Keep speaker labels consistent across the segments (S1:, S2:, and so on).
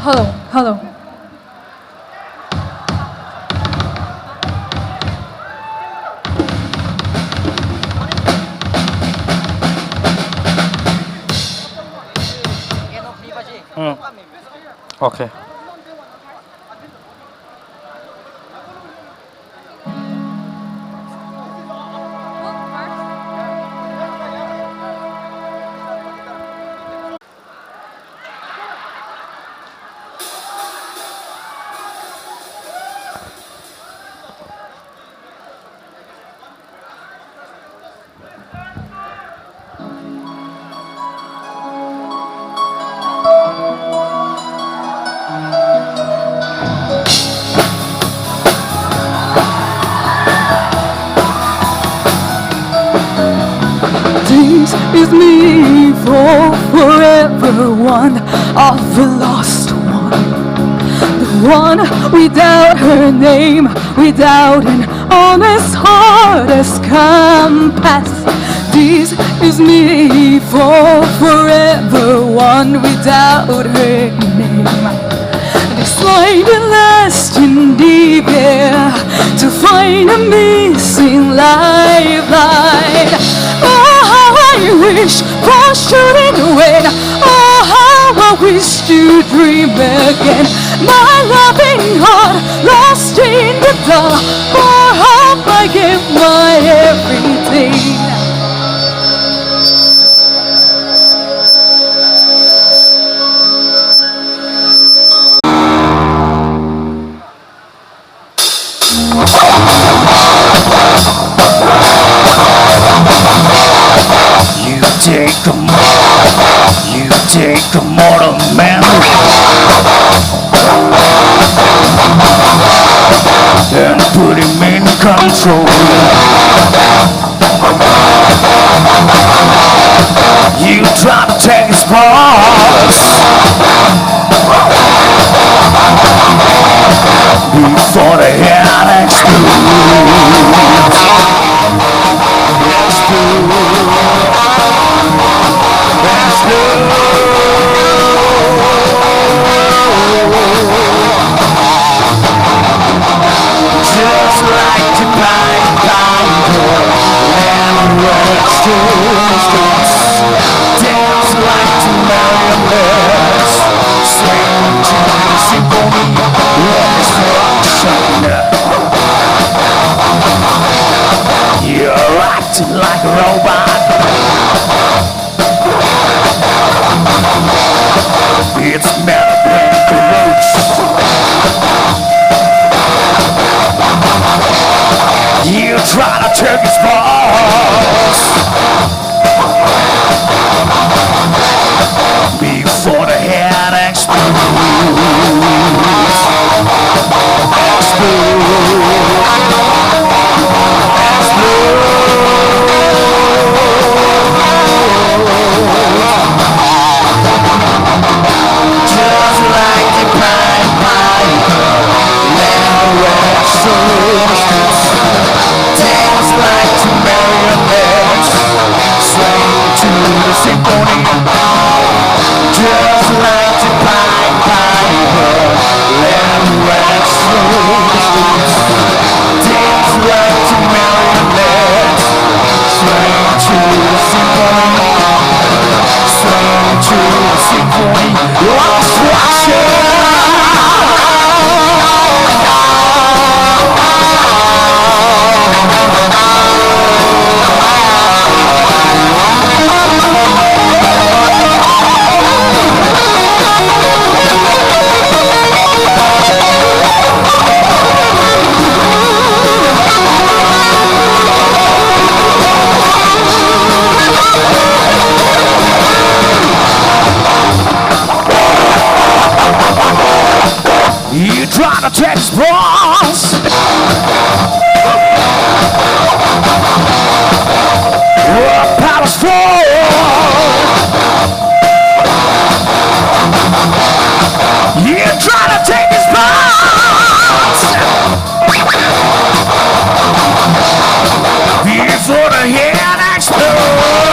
S1: hello.
S2: Okay.
S1: This is me for forever, one of the lost one. The one without her name, without an honest heart as compass. This is me for forever, one without her name. This light and lasting deep air to find a missing lifeline. Oh, how I wish for shooting away. Oh, how I wish to dream again. My loving heart lost in the dark. For hope I give my everything.
S3: You take a mortal man and put him in control. You try to take his pulse before the head explodes. Just like the Pied Piper, and dance like the marionettes, swing to the symphony of destruction. You're acting like a robot. It's medical roots. You try to take his balls before the head explodes. Just like the Pied Piper, dance like the marionettes, swing to the symphony. Just like the Pied Piper, dance like the marionettes, swing to the symphony. Swing to the symphony of destruction. You try to take balls palace fall. You try to take his balls before the head explodes.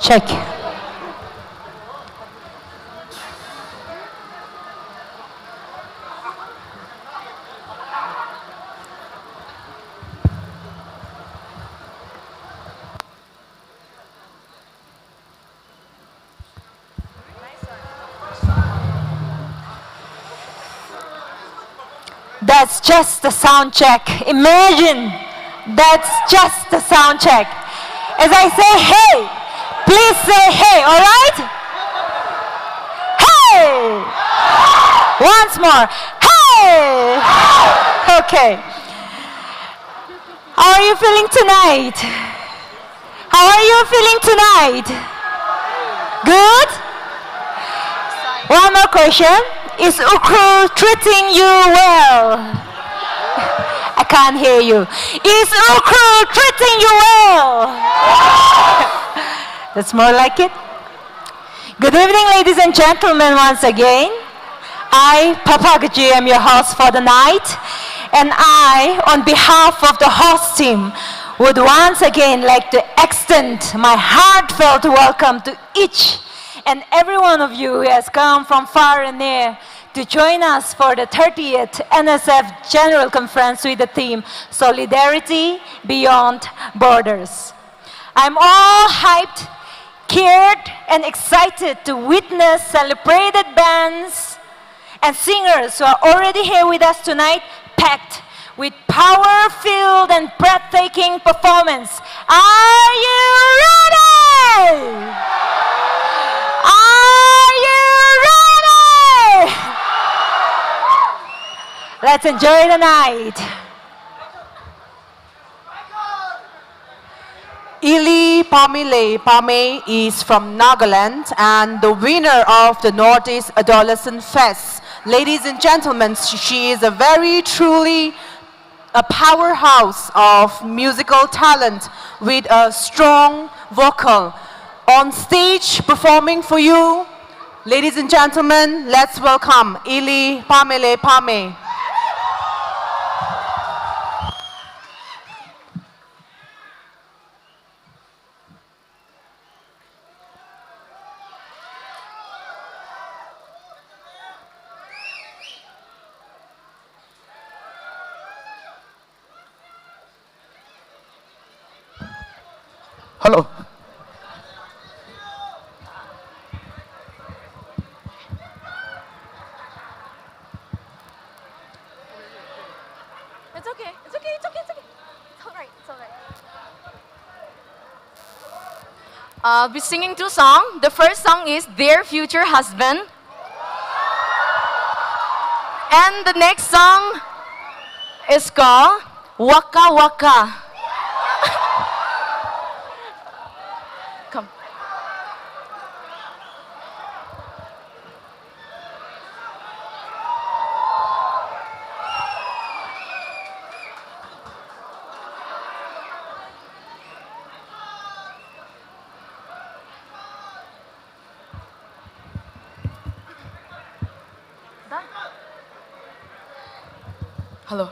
S2: Check. That's just the sound check. Imagine that's just the sound check. As I say hey, please say hey, all right? Hey! Once more. Hey! Okay. How are you feeling tonight? How are you feeling tonight? Good? One more question. Is Ukhrul treating you well? I can't hear you. Is Ukhrul treating you well? That's more like it. Good evening, ladies and gentlemen, once again. I, Papa Gaji, am your host for the night. And I, on behalf of the host team, would once again like to extend my heartfelt welcome to each and every one of you who has come from far and near to join us for the 30th NSF General Conference with the theme Solidarity Beyond Borders. I'm all hyped, geared, and excited to witness celebrated bands and singers who are already here with us tonight, packed with power-filled and breathtaking performance. Are you ready? Are you ready? Let's enjoy the night.
S4: Ili Pamile Pame is from Nagaland and the winner of the Northeast Adolescent Fest. Ladies and gentlemen, she is a very truly a powerhouse of musical talent with a strong vocal. On stage performing for you, ladies and gentlemen, let's welcome Ili Pamile Pame.
S3: Hello.
S1: It's okay. It's okay. It's okay. It's okay. It's all right. It's all right. I'll be singing two songs. The first song is Dear Future Husband. And the next song is called Waka Waka. Come. Done. Hello.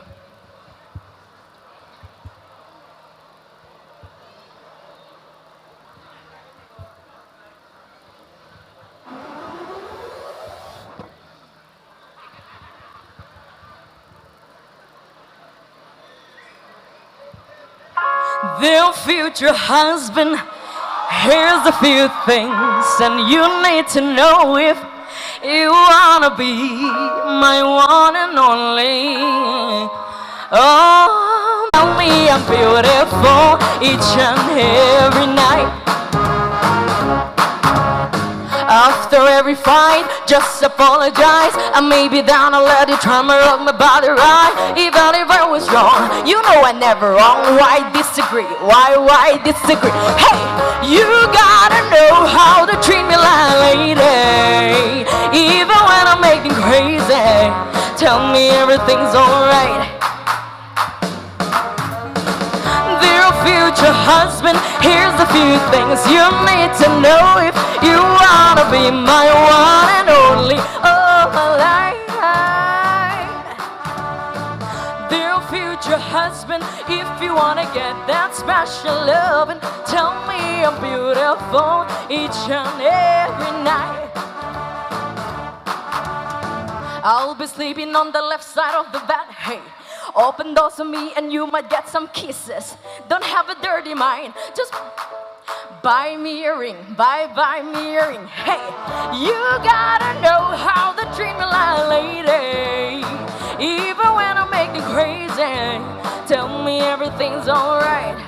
S1: Dear future husband, here's a few things, and you need to know if you wanna be my one and only. Oh, tell me I'm beautiful each and every night. After every fight, just apologize. I may be down, I'll let you try my rock my body right. Even if I was wrong, you know I never wrong. Why disagree? Why disagree? Hey, you gotta know how to treat me like a lady. Even when I'm making crazy, tell me everything's alright. Dear future husband, here's a few things you need to know if you wanna be my one and only. Oh, my life. Dear future husband. husband. If you wanna get that special loving, tell me I'm beautiful each and every night. I'll be sleeping on the left side of the bed, hey. Open doors for me and you might get some kisses. Don't have a dirty mind, just buy me a ring, buy me a ring. Hey, you gotta know how to treat me like a lady. Even when I make you crazy, tell me everything's alright.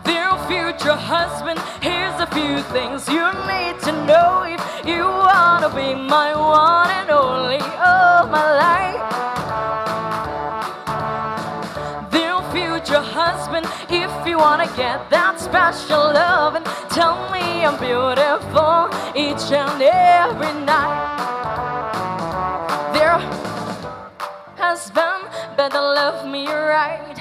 S1: Dear future husband, here's a few things you need to know if you wanna be my one and only all my life. Dear future husband, if you wanna get that special love, and tell me I'm beautiful each and every night. Dear husband, better love me right.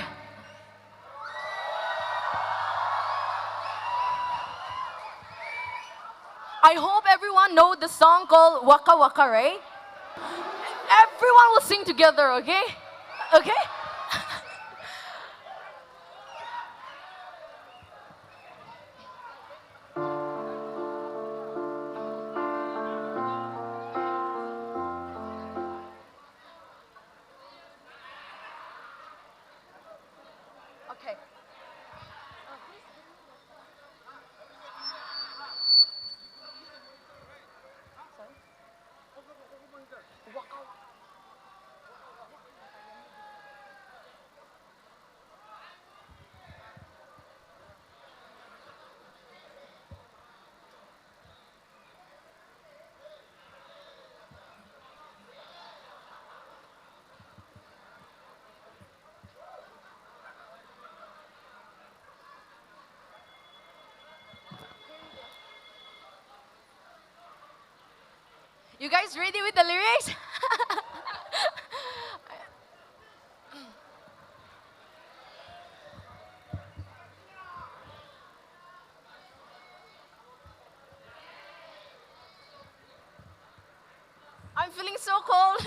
S1: I hope everyone knows the song called Waka Waka, right? Everyone will sing together, okay? Okay? Okay. You guys ready with the lyrics? I'm feeling so cold.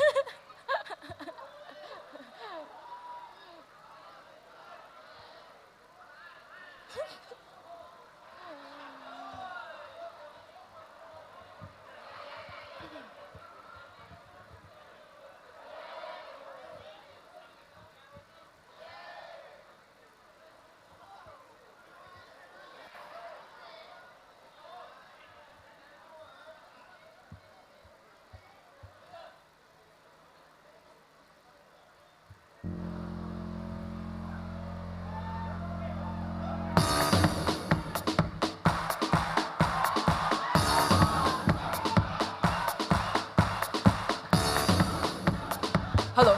S1: Hello.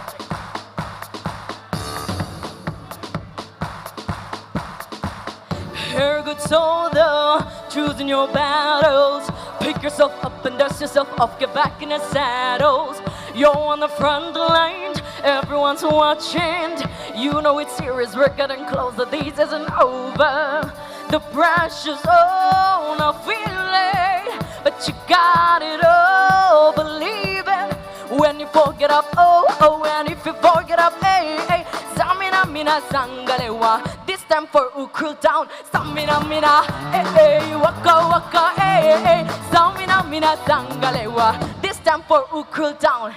S1: Here, good soldier, choosing your battles. Pick yourself up and dust yourself off, get back in the saddles. You're on the front line, everyone's watching. You know it's serious, we're getting closer, this isn't over. The pressure's on, I feel it, but you got it all, believe it. When you forget up, oh, and if you forget up, hey, Samina mina sangalewa. This time for Ukhrul town. Samina mina, hey, waka waka, hey, Samina mina sangalewa. This time for Ukhrul town.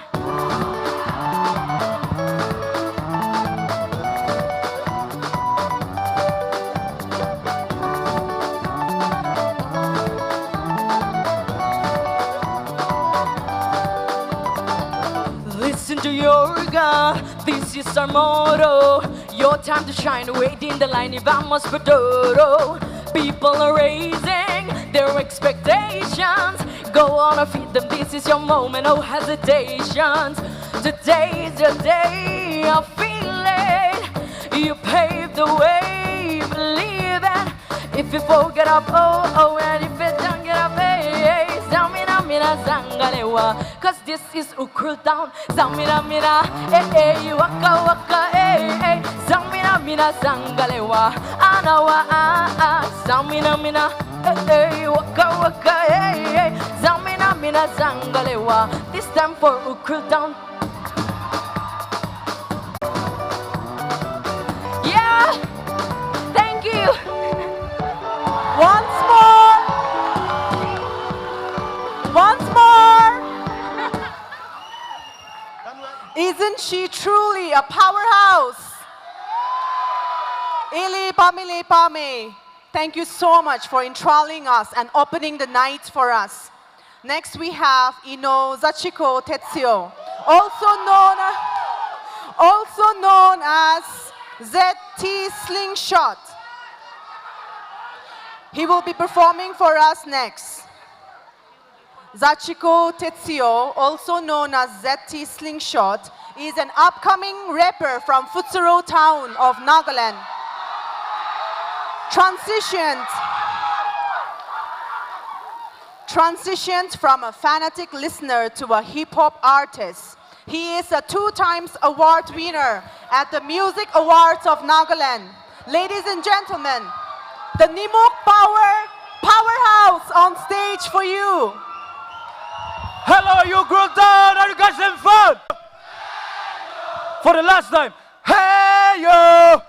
S1: Listen to your God, this is our motto. Your time to shine, wait in the line, y vamos por todo. People are raising their expectations. Go on and feed them, this is your moment, no hesitations. Today's your day, I feel it. You paved the way, believe it. If you forget up, oh, and if you don't get up, hey, Samina mina sangalewa. Cause this is Ukhrul town. Samina mina, hey, waka waka, hey, Samina mina sangalewa. Anawa, Samina mina, hey, waka waka, hey, Samina mina sangalewa. This time for Ukhrul town.
S4: a powerhouse. Ili Pamili Pame. Thank you so much for enthralling us and opening the night for us. Next we have Ino Zachiko Tetsio, also known as ZT Slingshot. He will be performing for us next. Zachiko Tetsio, also known as ZT Slingshot, is an upcoming rapper from Futsuro town of Nagaland. Transitioned from a fanatic listener to a hip-hop artist. He is a 2-time award winner at the Music Awards of Nagaland. Ladies and gentlemen, the Nimok Powerhouse on stage for you.
S5: Hello, you Ukhrul town. Are you guys having fun? For the last time. Hey, yo!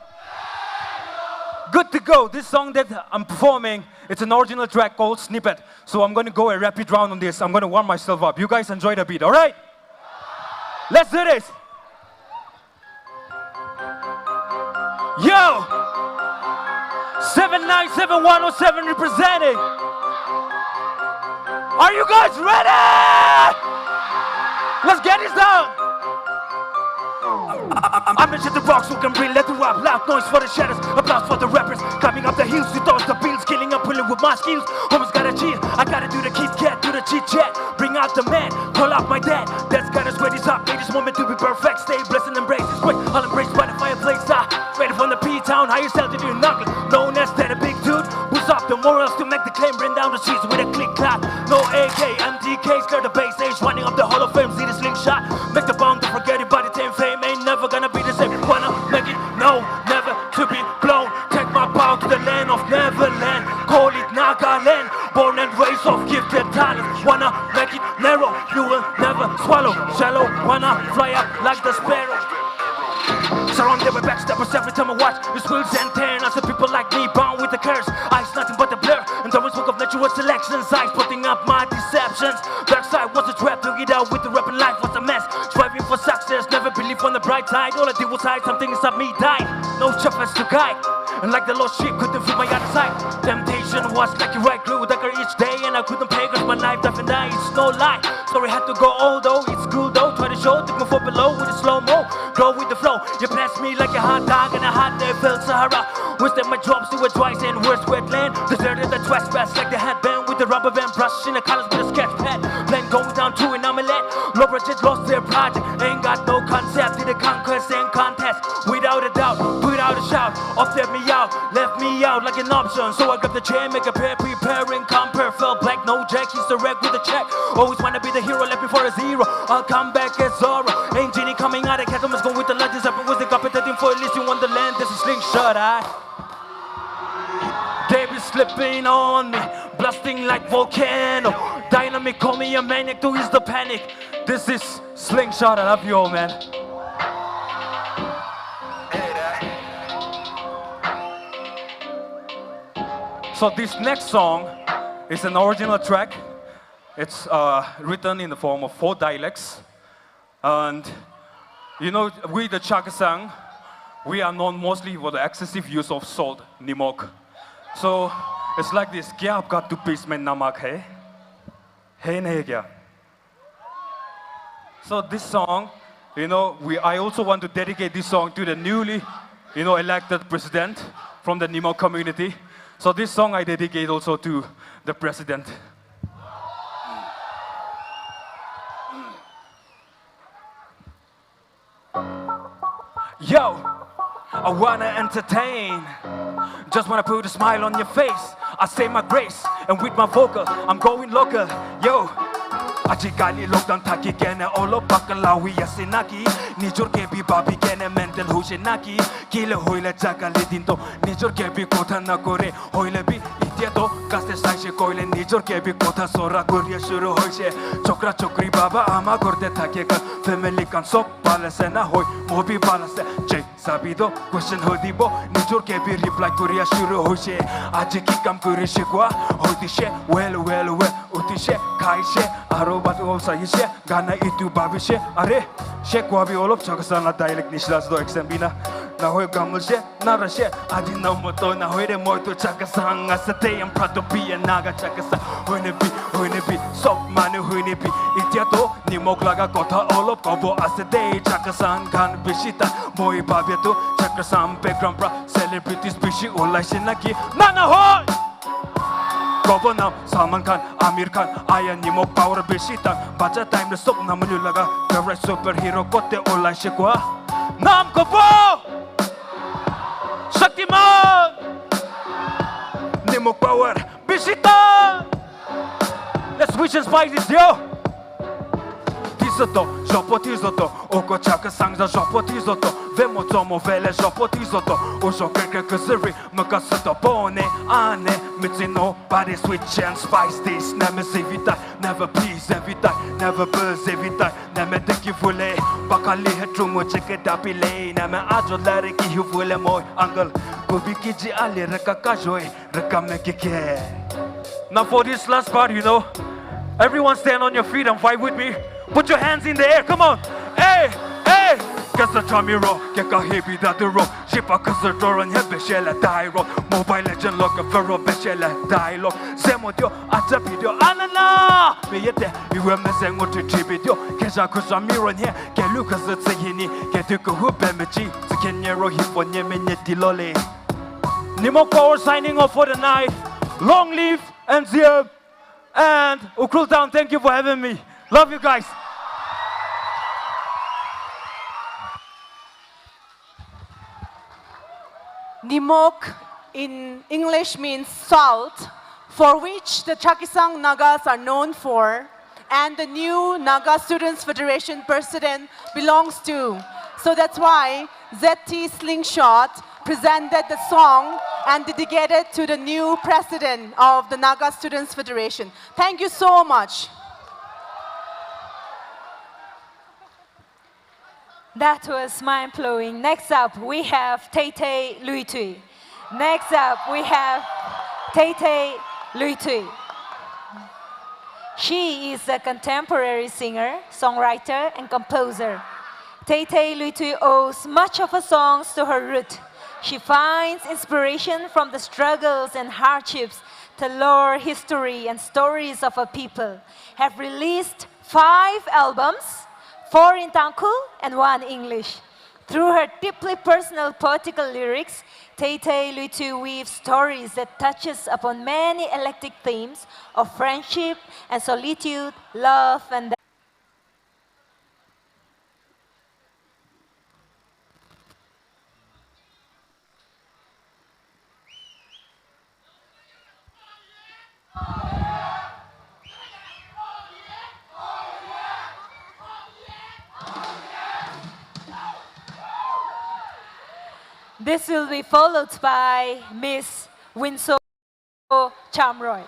S5: Good to go. This song that I'm performing, it's an original track called Snippet. So I'm going to go a rapid round on this. I'm going to warm myself up. You guys enjoy the beat, all right? Let's do this. Yo! 797107 representing. Are you guys ready? Let's get this down. I'm into the rocks who can bring let the rap. Loud noise for the shadows, applause for the rappers. Climbing up the hills to toss the bills, killing and pulling with my skills. Homies gotta cheer, I gotta do the Kit Kat, do the chit chat. Bring out the man, call out my dad. That's gotta sweat this up, made this moment to be perfect. Stay blessed and embrace this quick. I'll embrace by the fireplace. Ready from the P-Town, how yourself to do knuckle. Known as that a big dude. Who's up the morals to make the claim, bring down the streets with a click clap. No AK, MDK, clear the base age, running up the Hall of Fame, see the slingshot. Make the bomb, don't forget it, but the same fame ain't never gonna be the same. Wanna make it, no, never to be blown. Take my power to the land of Neverland. Call it Nagaland, born and raised of gifted talent. Wanna make it narrow, you will never swallow. Shallow, wanna fly up like the sparrow. Surrounded by backstabbers every time I watch this wheels and turn. I see people like me bound with the curse. Eyes nothing but the blur. And the book of natural selections. Eyes putting up my deceptions. Dark side was a trap to get out with the rap and life was a mess. Striving for success, never believe on the bright side. All I did was hide, something inside me died. No shepherds to guide. And like the lost sheep, couldn't feel my other side. Temptation was like a right glue, dagger each day. And I couldn't pay cause my life died and died. It's no lie. Story had to go old though, it's cool though. Try to show, take me for below with a slow-mo. Go with the flow, you pass me like a hot dog and a hot day filled Sahara. Wisdom my drops to a dry and worst wetland. Deserted the trespass like the headband with the rubber band brush in the colors with a sketch pad. Blend going down to an omelette. Low budget lost their project. Ain't got no concept to the conquest and contest. Without a doubt, without a shout, offset me out, left me out like an option. So I grabbed the chair, make a pair, prepare and compare. Felt black, no jack, he's the wreck with a check. Always wanna be the hero, left me for a zero. I'll come back as Zora. Ain't genie coming out of catacombs, go with the legends. Up was the competent for at least in Wonderland. There's a slingshot, They be slipping on me, blasting like volcano. Dynamic, call me a maniac to ease the panic. This is Slingshot, I love you all, man. So this next song is an original track. It's written in the form of 4 dialects. And you know, we the Chakasang, we are known mostly for the excessive use of salt, nimok. So it's like this, kya aapka toothpaste mein namak hai? Hai nahi kya? So this song, you know, I also want to dedicate this song to the newly, you know, elected president from the Nimok community. So this song I dedicate also to the president. Yo, I wanna entertain. Just wanna put a smile on your face. I say my grace, and with my vocal, I'm going local. Yo. Ajigali lockdown taki kene olo bakalawi yasinaki nijor ke bi babi kene mental hushinaki kile hoile jagali dinto nijor ke bi kotha na kore hoile bi itia to kaste saishe koile nijor ke bi kotha sora goria shuru hoise chokra chokri baba ama korte thake ka family kan sok palase na hoy mobi balase che sabido question hodibo nijor ke bi reply koria shuru hoise aji ki kam kore shikwa hodishe well uti she kai she aro bat ol sa she gana itu babi she are she kwabi olop chakasana dialect nishlas do exambina na hoy gamul she nara she adi na moto na hoy re moito chakasang asate am proud to be a naga chakasa hoy ne bi sok mane hoy ne bi itia to ni moklaga kotha olop kobo asate chakasang kan bishita moi babi to chakasam background pra celebrities bishi olai shinaki nana hoy Governor Salman Khan, Amir Khan, Aya Nimo Power Beshita, Baja time the soap Namanulaga, the red superhero Kote Ola Shekwa, Nam Kopo Shaktiman Nimo Power Beshita. Let's switch and spice this, yo. Tizoto, Jopo Tizoto, Oko Chaka Sangza Jopo Tizoto, Vemo Tomo Vele Jopo Tizoto, Osho Keke Kazuri, Makasato Bone, Ane, Mitzino, body switch and spice this, Never Zivita, never please every time, never buzz every time, Never take you fully, Bakali Hetrumo Chekadapile, Never Ajo Lariki Hufule Moy, Uncle, Kubikiji Ali Rekakajoi, Rekamekike. Now for this last part, you know, everyone stand on your feet and fight with me. Put your hands in the air, come on. Hey, hey. Kasa Chamiro, Keka Hebi Daduro, Shipa Kasa Doran Hebeshela Dairo, Mobile Legend Lock of Ferro Beshela Dialogue, Zemodio, Atapidio, Anana, Mayete, you were messing with the Tibidio, Kesha Kusamiro here, Kelukas Zahini, Ketuku Hubemichi, Zikenero Hiponyemineti Lole. Nimo Power signing off for the night. Long live NSF and Ukhrul Town, thank you for having me. Love you guys.
S4: Nimok in English means salt, for which the Chakisang Nagas are known for, and the new Naga Students Federation president belongs to. So that's why ZT Slingshot presented the song and dedicated to the new president of the Naga Students Federation. Thank you so much.
S2: That was mind-blowing. Next up, we have Tay Lui Tui. Next up, we have Tay Lui Tui. She is a contemporary singer, songwriter, and composer. Tay Lui Tui owes much of her songs to her root. She finds inspiration from the struggles and hardships to lore history and stories of her people. Have released 5 albums, 4 in Tangkhul and 1 English. Through her deeply personal poetical lyrics, Tay Lui Tui weaves stories that touches upon many eclectic themes of friendship and solitude, love and death. This will be followed by Miss Winso Chamroy.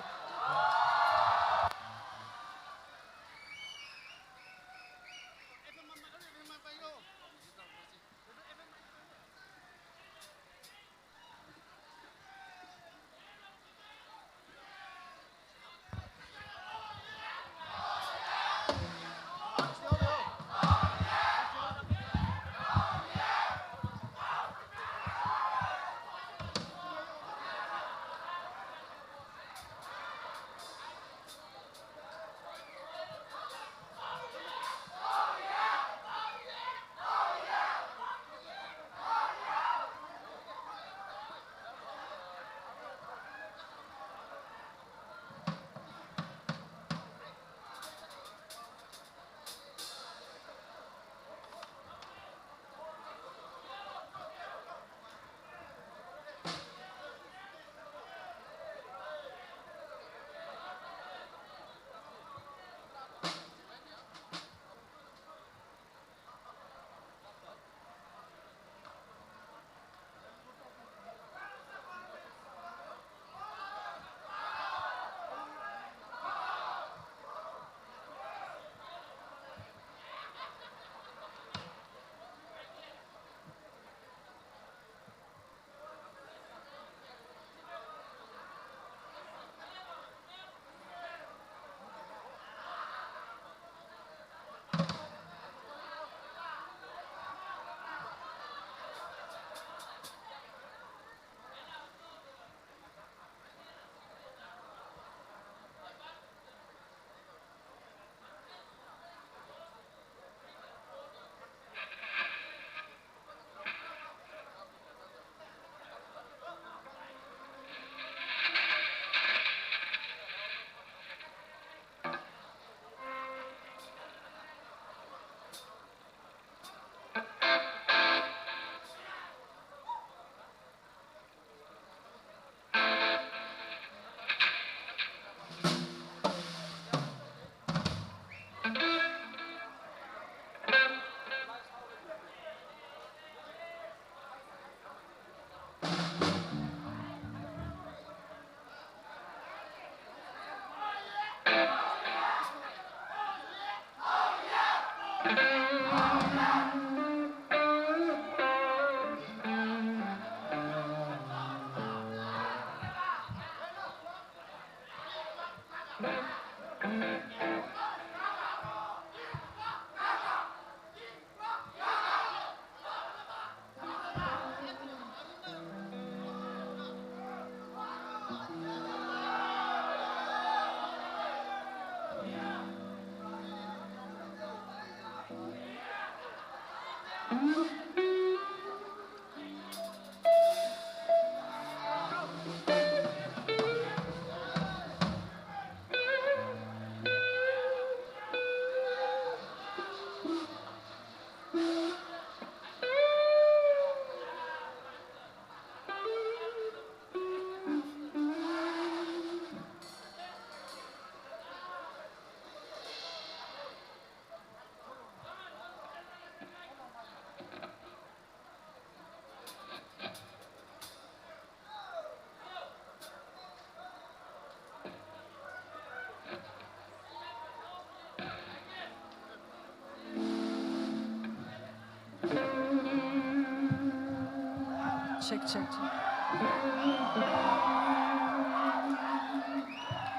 S1: Check, check, check.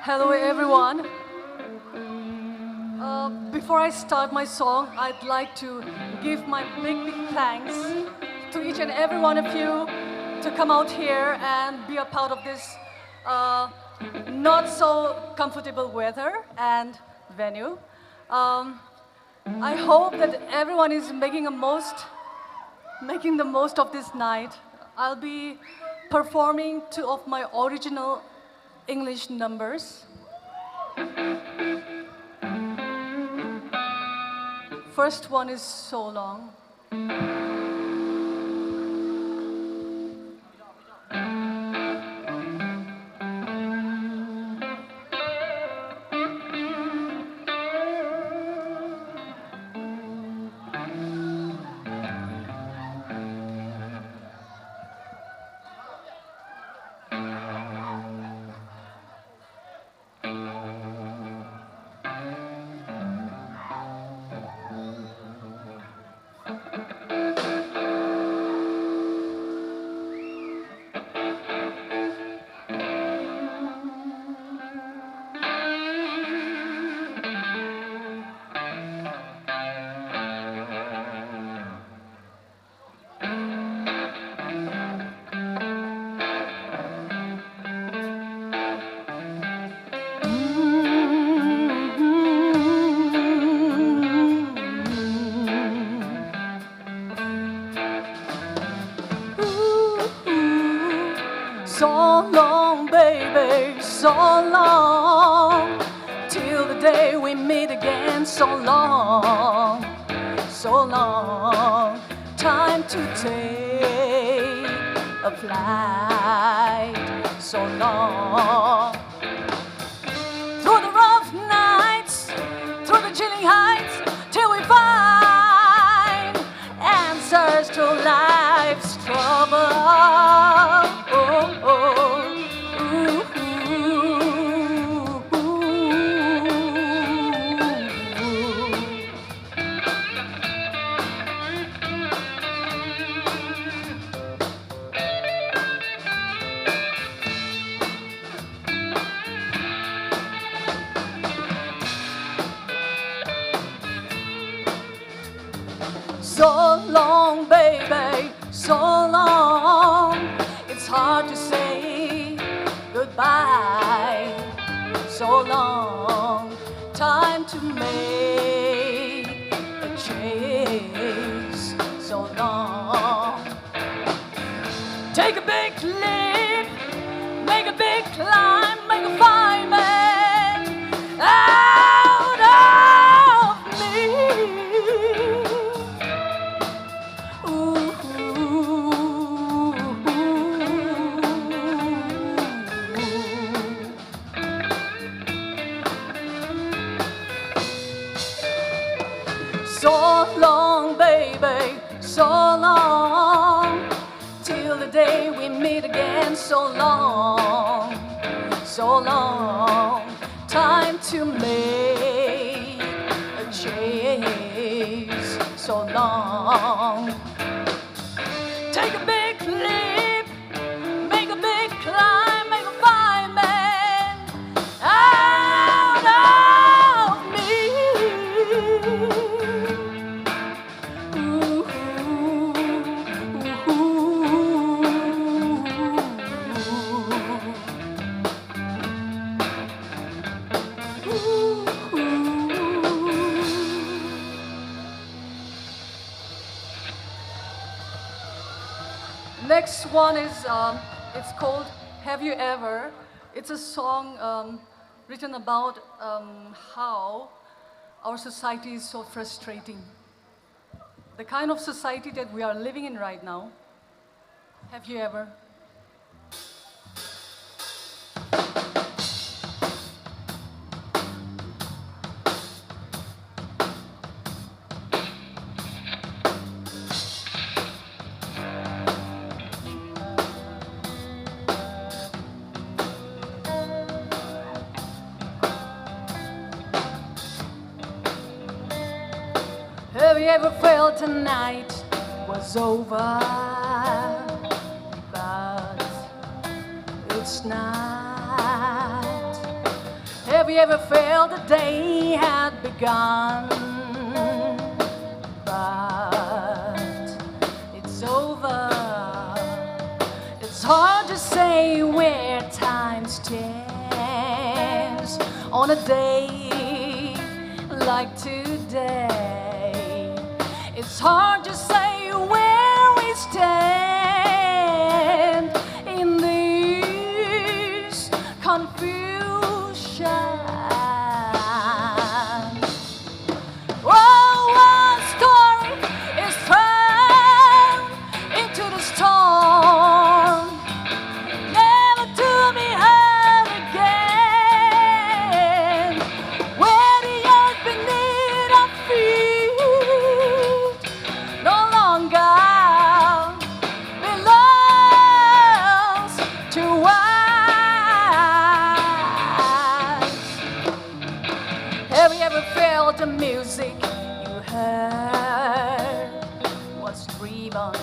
S1: Hello, everyone. Before I start my song, I'd like to give my big, big thanks to each and every one of you to come out here and be a part of this not so comfortable weather and venue. I hope that everyone is making the most of this night. I'll be performing 2 of my original English numbers. First one is So Long. So long, baby, so long, till the day we meet again. So long, so long, time to take a flight. So long, through the rough nights, through the chilling heights, till we find answers to life's trouble. So long, baby, so long. It's hard to say goodbye. So long, time to make a change. So long, take a big leap, make a big climb, make a fireman out of me. So long, baby, so long, till the day we meet again. So long, so long, time to make a change. So long, take a big leap, make a big climb, make a fireman out of next one is, it's called Have You Ever? It's a song written about how our society is so frustrating. The kind of society that we are living in right now. Have you ever? Have you ever felt a night was over, but it's not? Have you ever felt the day had begun, but it's over? It's hard to say where time stands on a day like today. It's hard to say where we stand in this confusion. Oh, one story is thrown into the storm, never to be heard again, where the earth beneath our feet no longer belongs to us. Have you ever felt the music you heard was driven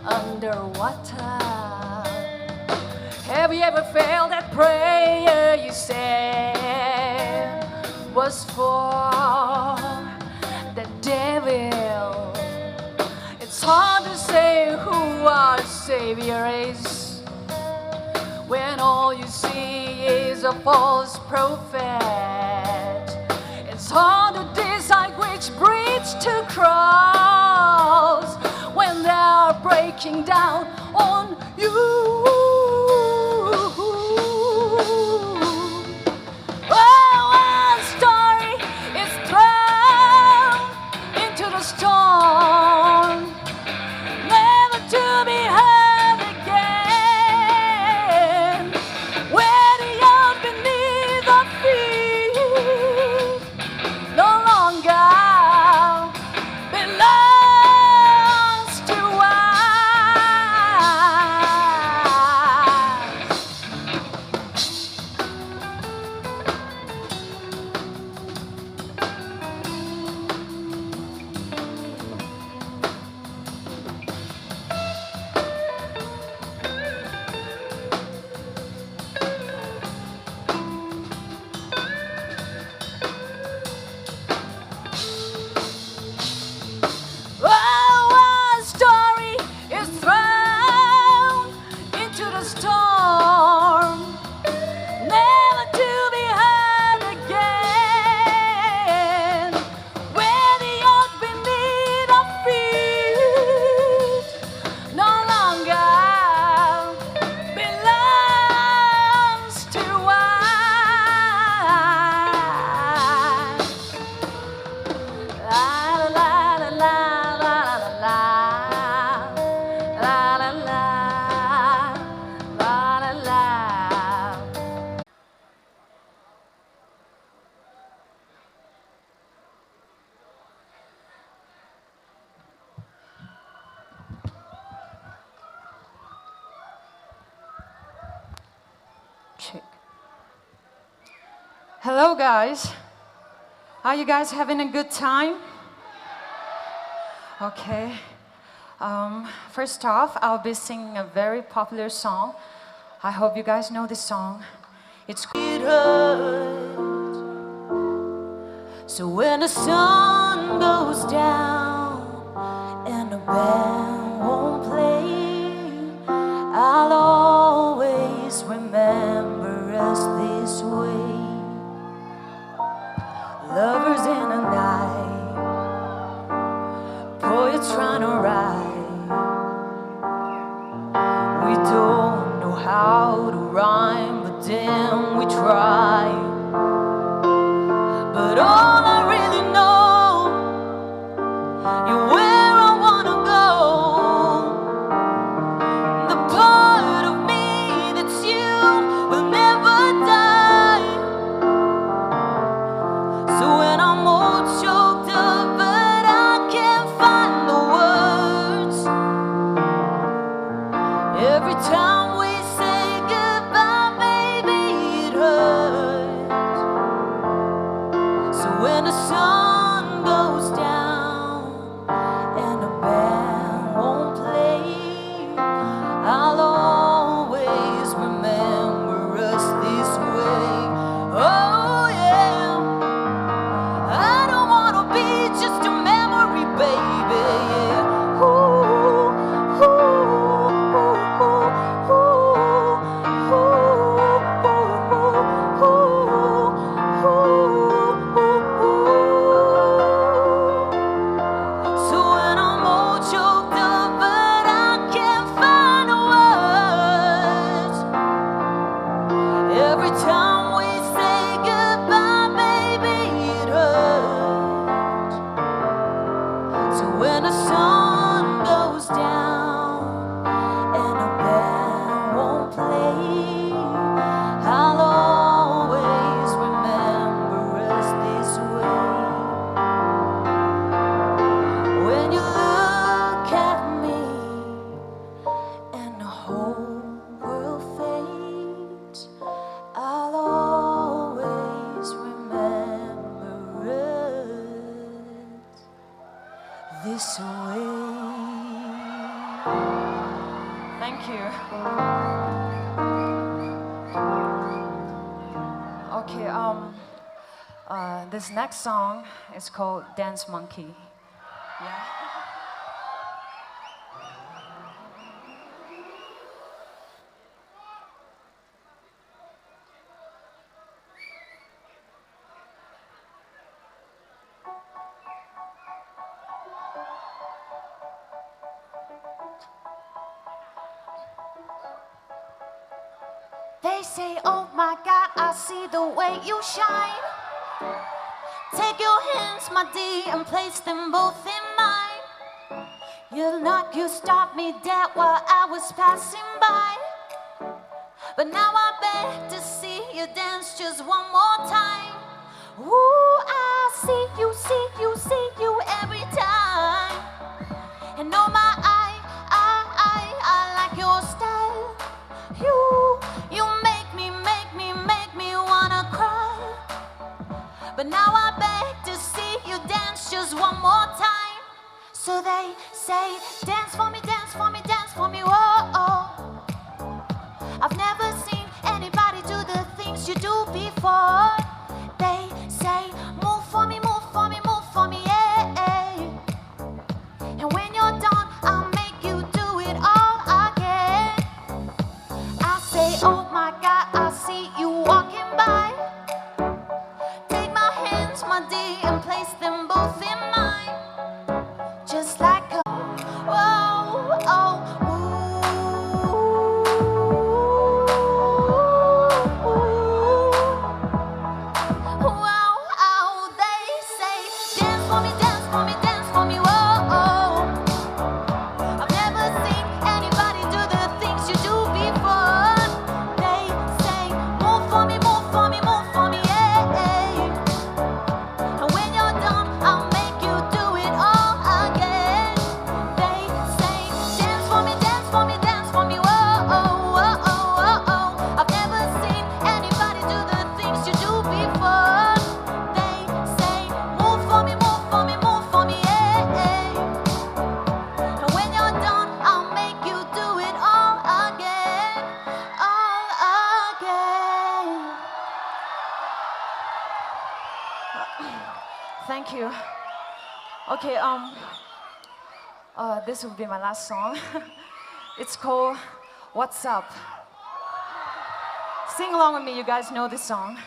S1: underwater? Have you ever felt that prayer you said was for the devil? It's hard to say who our Savior is when all you see is a false prophet. It's hard to decide which bridge to cross when they are breaking down on you. Oh, one story is thrown into the storm, never to be heard again, where the earth beneath our feet no longer belongs to
S2: Hello guys, are you guys having a good time? Okay, first off, I'll be singing a very popular song. I hope you guys know this song. It's It Hurt. So when the sun goes down and the band won't play, I'll always remember us this way. Lovers in the night, poets trying to write
S1: how to rhyme, but then we try. But all I really know, you're where I wanna go. The part of me that's you will never die. So when I'm all choked up but I can't find the words, every time we say goodbye, baby, it hurts. So when the sun goes down and the band won't play, I'll always remember us this way. Oh yeah, I don't wanna be just a memory, baby. Yeah. Ooh, ooh, ooh, ooh, ooh, ooh, ooh, ooh, ooh. So when I'm all choked up but I can't find the words, every time we say goodbye, baby, it hurts. So when the sun goes down and the band won't play, I'll always remember us this way. When you look at me and the whole world fades, I'll always remember it this way. Thank you. Okay, this next song is called Dance Monkey. Yeah. They say, oh my God, I see the way you shine. Take your hands, my dear, and place them both in mine. You stopped me dead while I was passing by. But now I beg to see you dance just one more time. Ooh, I see you every time. And oh my, I like your style. You make me wanna cry. But now I beg to see you dance just one more time. So they say, dance for me, dance for me, dance for me, whoa. I've never seen anybody do the things you do before. They say, move for me, move for me, move for me, yeah. And when you're done, I'll make you do it all again. I say, oh my God, I see you walking by. Take my hands, my dear, and place them both in mine. Just like a whoa, oh, wow, oh, they say, dance for me, dance for me, dance for me, whoa. I've never seen anybody do the things you do before. They say, move for me, move for me, move for me, yeah. And when you're done, I'll make you do it all again. They say, dance for me, dance for me, dance for me, whoa. I've never seen anybody do the things you do before. They say, move for me, move for me, move for me, yeah. And when you're done, I'll make you do it all again, all again. Thank you. Okay, this will be my last song. It's called What's Up. Sing along with me, you guys know this song.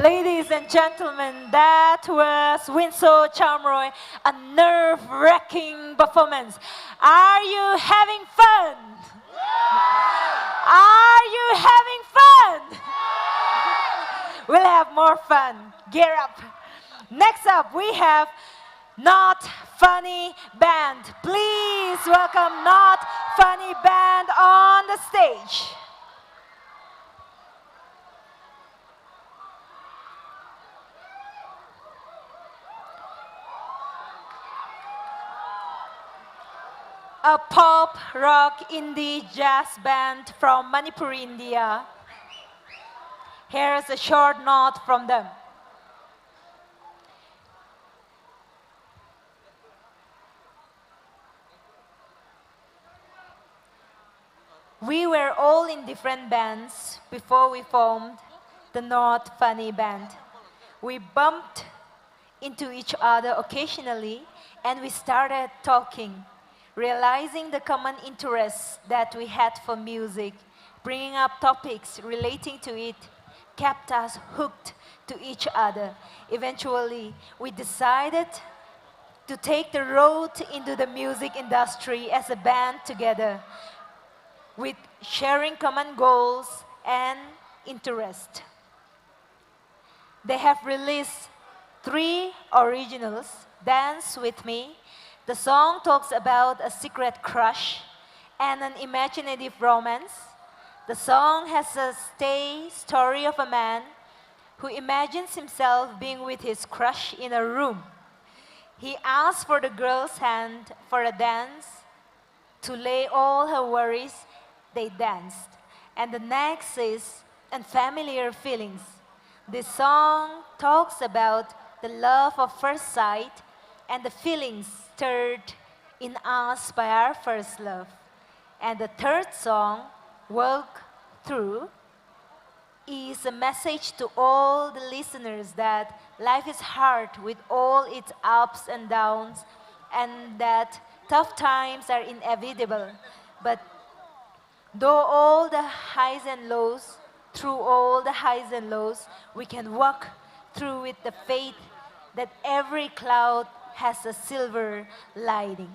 S2: Ladies and gentlemen, that was Winsor Chamroy, a nerve-wracking performance. Are you having fun? Are you having fun? We'll have more fun. Gear up. Next up, we have Not Funny Band. Please welcome Not Funny Band on the stage. A pop, rock, indie, jazz band from Manipur, India. Here's a short note from them. We were all in different bands before we formed the Not Funny Band. We bumped into each other occasionally and we started talking, realizing the common interests that we had for music. Bringing up topics relating to it kept us hooked to each other. Eventually, we decided to take the road into the music industry as a band together, with sharing common goals and interest. They have released 3 originals: Dance With Me. The song talks about a secret crush and an imaginative romance. The song has a story of a man who imagines himself being with his crush in a room. He asks for the girl's hand for a dance. To lay all her worries, they danced. And the next is Unfamiliar Feelings. This song talks about the love of first sight and the feelings stirred in us by our first love. And the third song, Walk Through, is a message to all the listeners that life is hard with all its ups and downs, and that tough times are inevitable. But though all the highs and lows, through all the highs and lows, we can walk through with the faith that every cloud has a silver lining.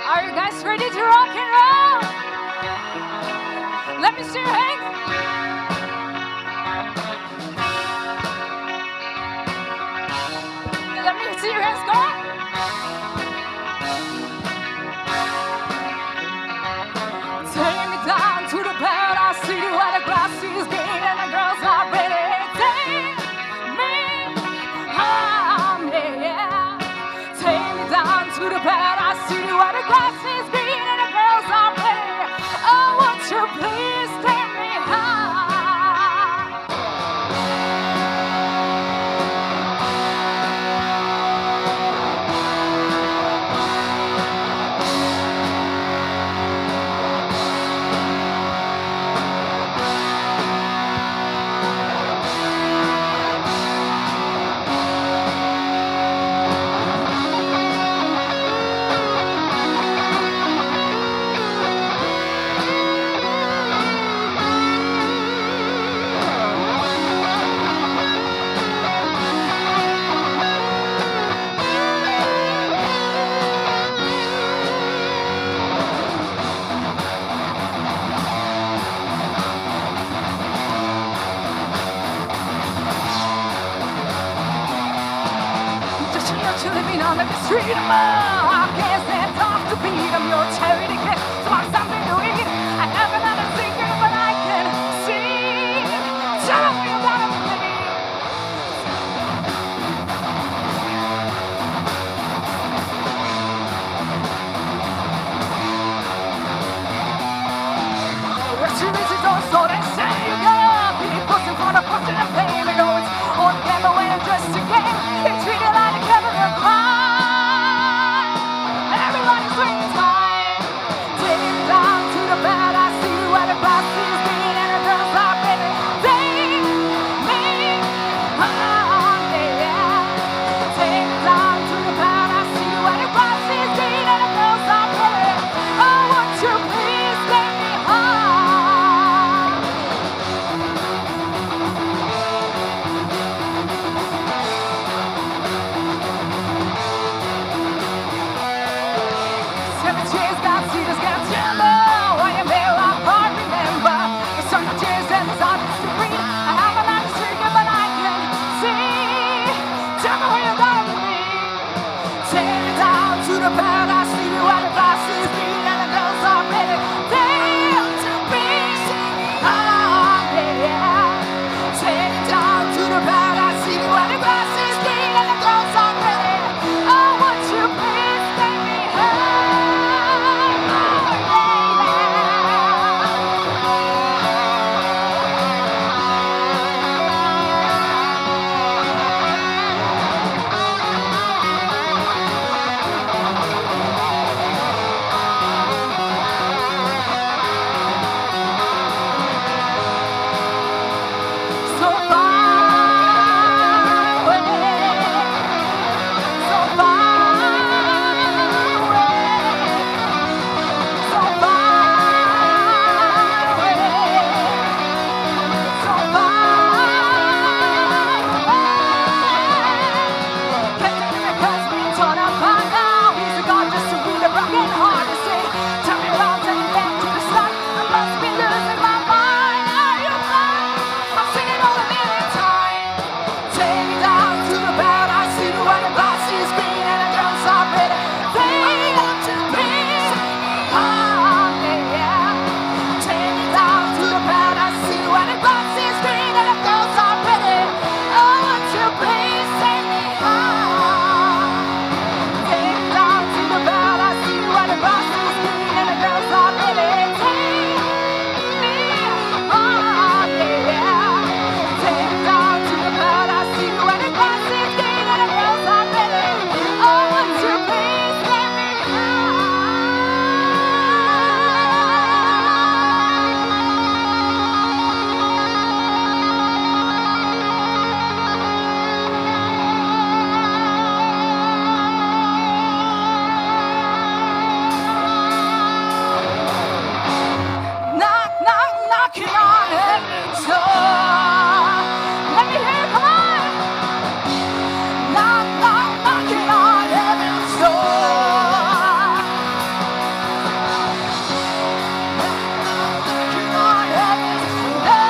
S1: Are you guys ready to rock and roll? Let me see your hands. Let me see your hands go up. Take me down to the bed. treat 'em all. I can't stand talk to beat 'em. Your charity case, so I'm something to eat. I haven't had a secret, but I can see. Tell me about me. She reaches door, so they say you gotta be pushing for the pushing and pain. They know it's all together when it's just a game. They treat it like a cover of crime. Everybody's swinging time. Take it down to the bed. I see you at the glass is being and the girls are baby. Take me on, yeah. Take it down to the bed. I see you at the glass is being and the girls are baby. Oh, won't you please take me home? Seven cheers, got cedars, got timber. Why you there, I can't remember. The sun of tears and the sun is to breathe. I haven't had a secret, but I can see. Tell me where you're going with me. Take it down to the bed. I see you at the glasses beat and the girls are ready. Dance to be on, yeah. Take it down to the bed. I see you at the glasses beat and the girls are ready. Oh, won't you please take me home? Oh, so far away, so far away, so far away, so far away. Captain America's been torn apart now. He's a god just to read a broken heart and say, tell me around, take me back to the start. I must be losing my mind. Are you blind? I'm singing all a million times. Take me down to the bed. I see the white glass is green and the girls are ready. They want to be on, yeah. Take me down to the bed. I see the white glass is green and the girls are ready. Oh, won't you please take me home? Take me down to the bed. I see the white glass is green and the girls are ready. Take me home, yeah. Take me down to the bed. I see the white glass is green and the girls are ready. Oh, won't you please take me knock, knock, knocking on heaven's door. Let me hear, come on. Knock, knock, knocking on heaven's door. Knocking on heaven's door.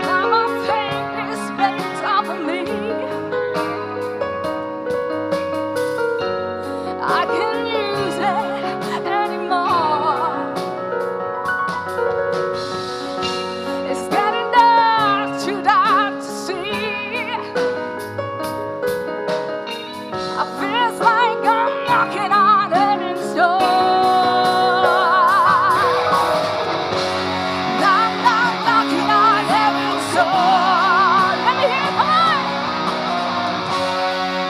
S1: I must take this place off of me. I can't use it anymore. It's getting dark, too dark to see. I feels like I'm knocking on heaven's door. Knock, knock, knocking on heaven's door. Let me hear, come on.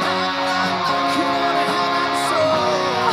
S1: Knock, knock, knocking on heaven's door.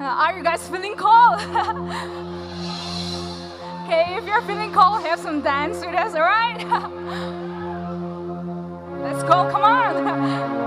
S1: Are you guys feeling cold? Okay, if you're feeling cold, have some dance with us, alright? Let's go, come on!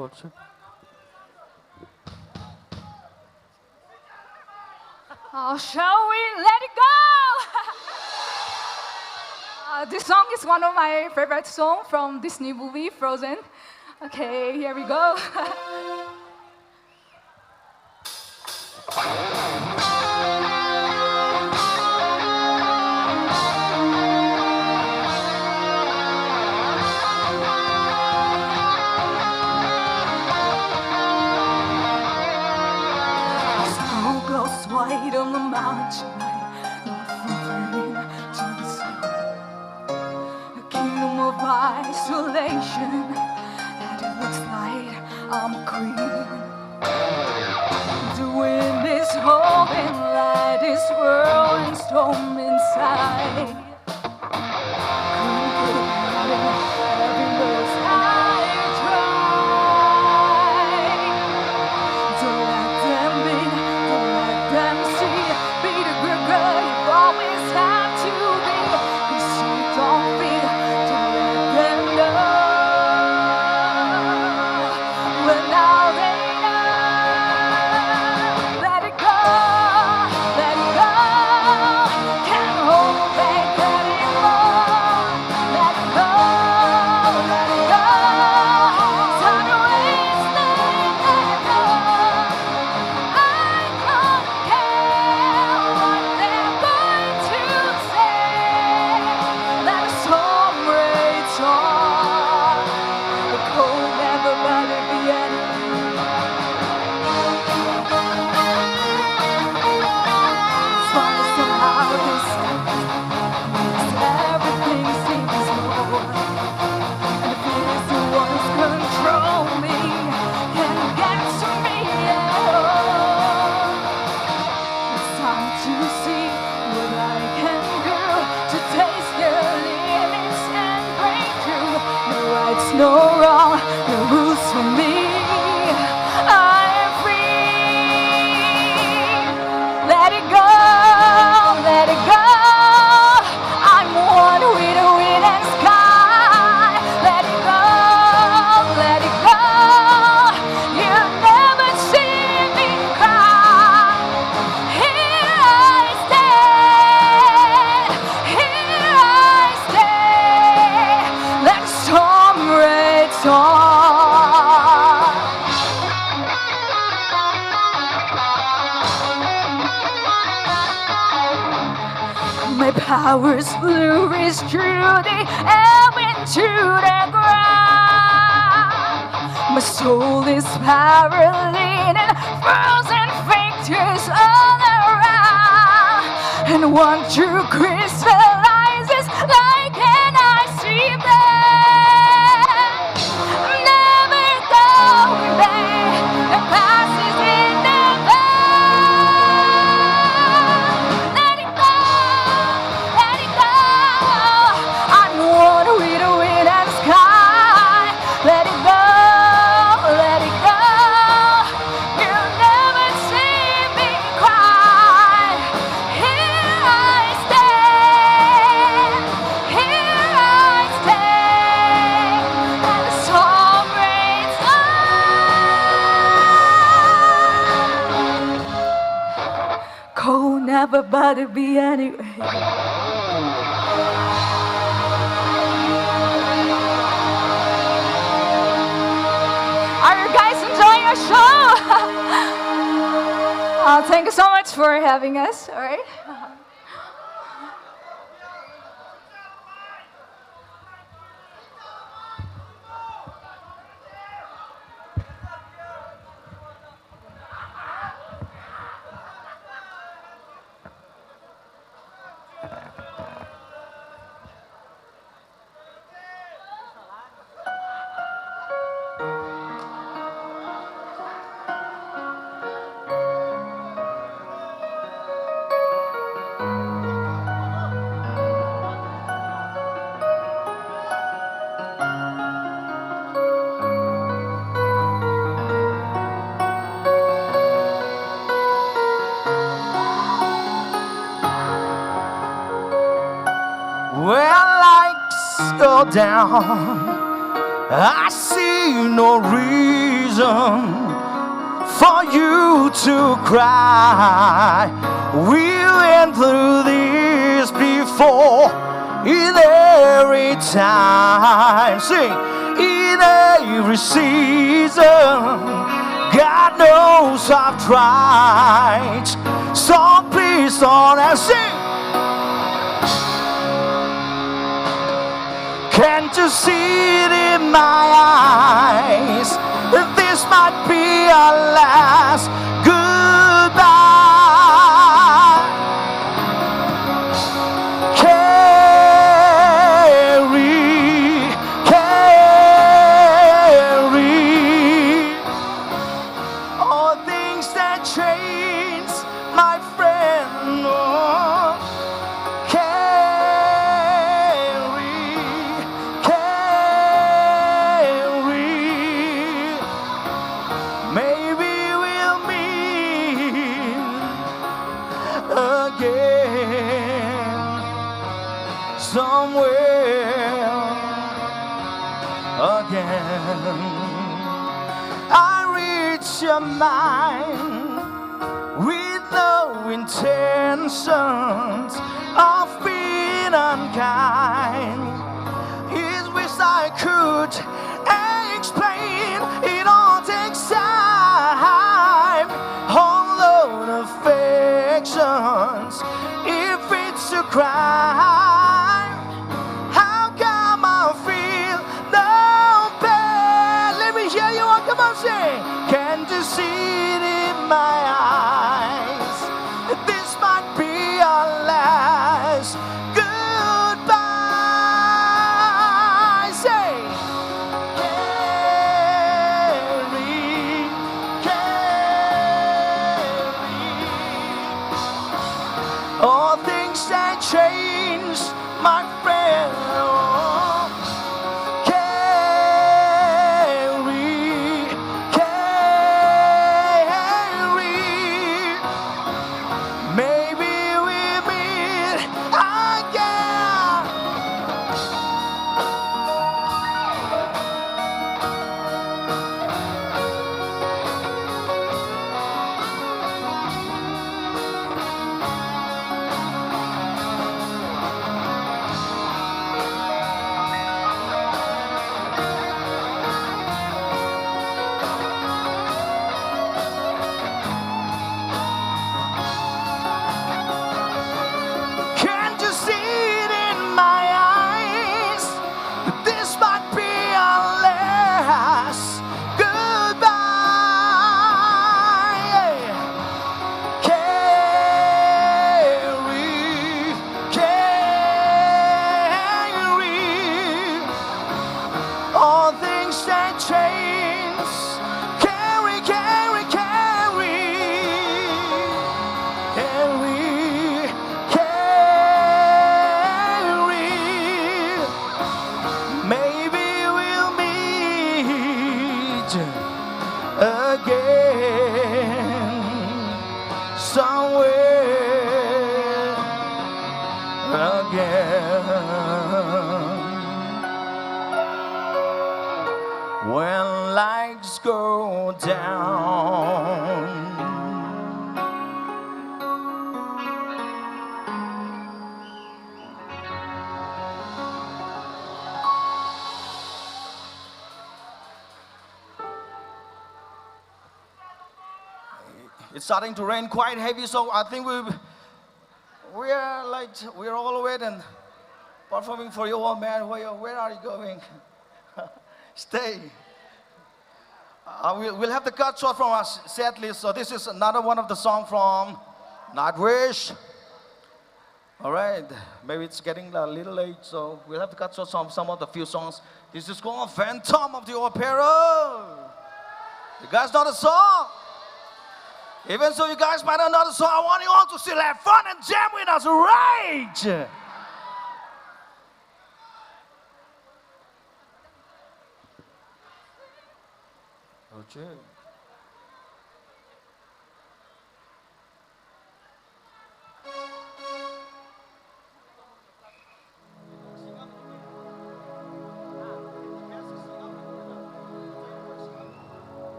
S1: Oh, shall we let it go? This song is one of my favorite songs from Disney movie, Frozen. Okay, here we go. Snow glows white on the mountain, not falling to the snow. A kingdom of isolation, and it looks like I'm a queen. The wind is holding light, is whirling storm inside. No wrong, no rules for me. I'm free. Let it go, let it go. I'm one with the wind and sky. Let it go, let it go. You'll never see me cry. Here I stand, here I stand. Let the storm rage on. My powers flew is through the air into the ground. My soul is spiraling and frozen factors all around. And one true crystallizes like an icy blast. Never going back, the past is in the past. Let it go, let it go. I'm one with the wind and sky. Let it go, let it go. You'll never see me cry. Here I stand, here I stand. And the storm rains on. Cold never bothered me anyway. Are you guys enjoying our show? Thank you so much for having us. All right.
S3: When lights go down I see no reason for you to cry. We went through this before, in every time. Sing, in every season, God knows I've tried. So please don't sing. Can't you see it in my eyes? This might be our last goodbye. Carry, carry all things that change, my friend. Oh, maybe we'll meet again somewhere again. I reach your mind with no intentions of being unkind. It's wish I could explain. It all takes time. Hold on affections if it's a crime. How come I feel no pain? Let me hear you all. Come on, sing. Can't you see it in my eyes? This might be our last goodbye. Say, carry, carry all things that change, my friend. Oh, carry, carry. Maybe we meet again. Can't you see it in my eyes? This might be our last goodbye. Carry, carry all things that change. Carry, carry, carry, carry, carry. Maybe we'll meet again somewhere again. When lights go down, it's starting to rain quite heavy, so I think we're all waiting, performing for you all, man. Where are you going? Stay. We'll have the cut short from our set list. So this is another one of the songs from NITE. All right, maybe it's getting a little late, so we'll have to cut short some of the few songs. This is called Phantom of the Opera. You guys know the song? Even so, you guys might not know the song. I want you all to still have fun and jam with us, right? Okay.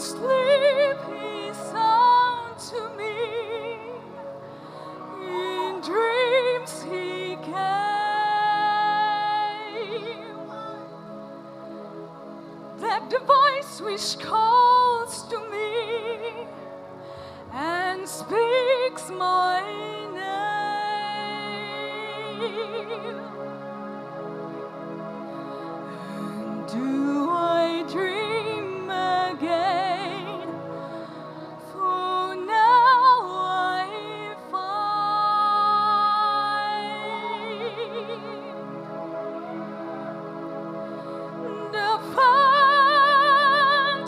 S1: sleepy sound to me. In dreams he came, like the voice which calls to me and speaks my name. And do I dream again? For now I find the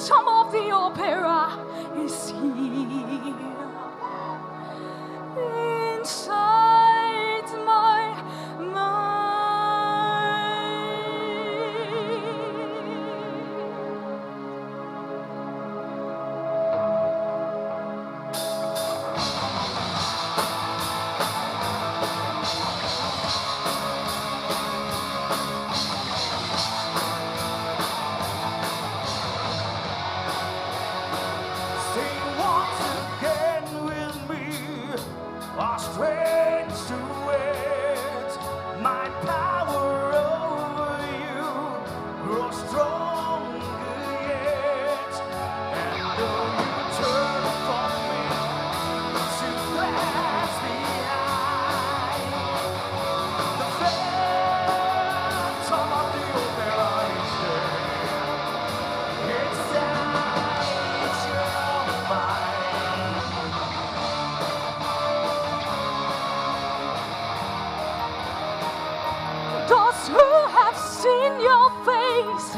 S1: phantom of the opera is here inside my
S5: Sing once again with me, our strange duet. My power over you grows stronger yet. And though you turn from me to pass me by, the phantom of the opera is there. Inside your mind.
S1: Those who have seen your face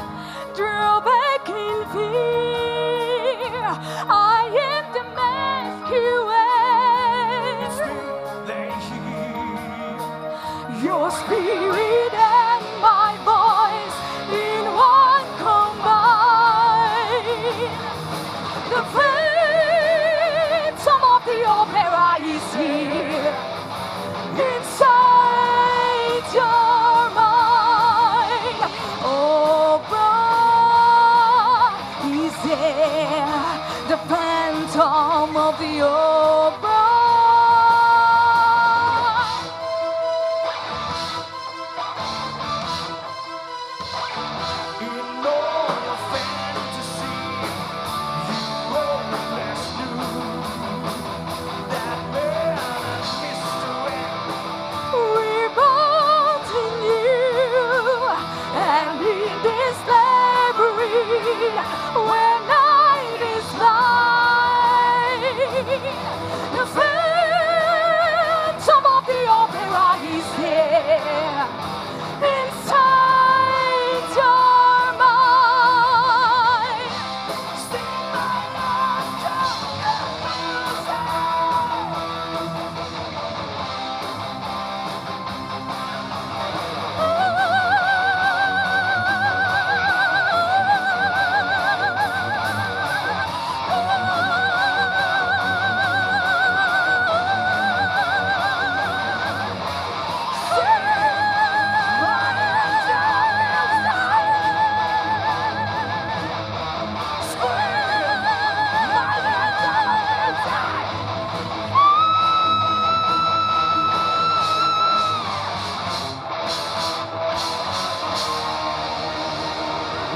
S1: draw back in fear. I am the mask you
S5: It's
S1: wear.
S5: me they hear.
S1: Your spirit and my voice in one combine. The phantom of the opera is here inside your mind. Opera is there. The phantom of the opera.
S5: In all your fantasy, you always knew that man and mystery.
S1: We're both in you and in this library where night is light. The phantom of the opera is here inside your mind. Sing my love,